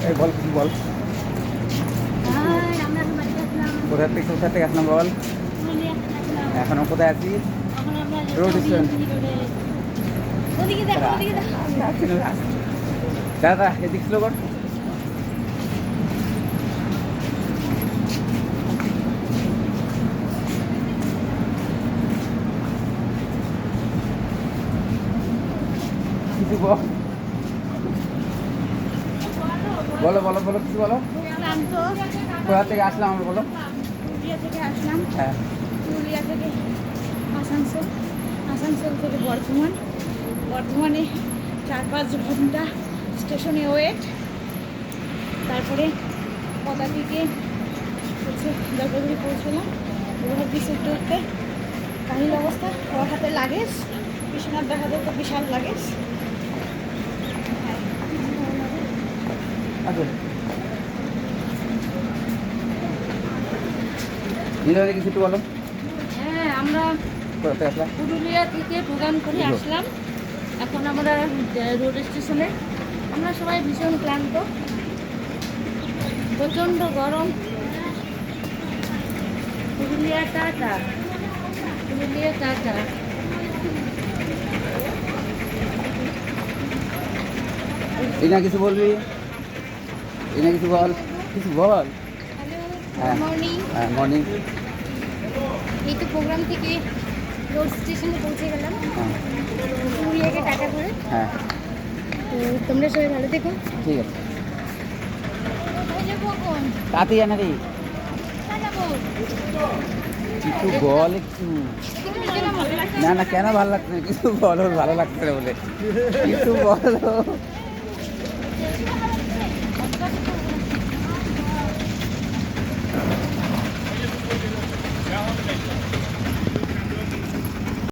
এই বল কিছু বল, কোথা থেকে আসলাম বল। এখন আমরা কোথায় আছি? রোড দাদা এদিক ছিল বল। কিছু বল, বলো বলো বলো কিছু বলো। কোথা থেকে আসলাম আমরা বলো। পুরুলিয়া থেকে আসলাম। হ্যাঁ, পুরুলিয়া থেকে আসানসোল, আসানসোল থেকে বর্ধমান, বর্ধমানে 4-5 ঘন্টা স্টেশনে ওয়েট। তারপরে কটা থেকে হচ্ছে জলপাইগুড়ি পৌঁছলাম। ওভার ব্রিজ উঠতে উঠতে কাহিল অবস্থা, ওর হাতে লাগেজ, বিশ্বনাথ হাতে তো বিশাল লাগেজ। নীলবাণী কিছু একটু বলো। হ্যাঁ, আমরা কোথা থেকে আসলাম? পুরুলিয়া থেকে প্রোগ্রাম করে আসলাম। এখন আমরা রোড স্টেশনে। আমরা সবাই ভীষণ ক্লান্ত, প্রচণ্ড গরম। পুরুলিয়া টাটা, পুরুলিয়া টাটা। রিনা কিছু বলবি? রিনা কিছু বল, কিছু বল। Hello, good morning. হ্যাঁ মর্নিং। এই তো প্রোগ্রাম থেকে রোড স্টেশনে পৌঁছে গেলাম, হ্যাঁ পুরুলিয়াকে টাটা করে। হ্যাঁ তো তোমরা সবাই ভালো থেকো। ঠিক আছে। কোথায় যাবো এখন? তাতে জানা রে, কোথায় যাবো? কিছু বল একটু। না না, কেন ভালো লাগছে না? কিছু বলো, ভালো লাগছে না বলে কিছু বলো।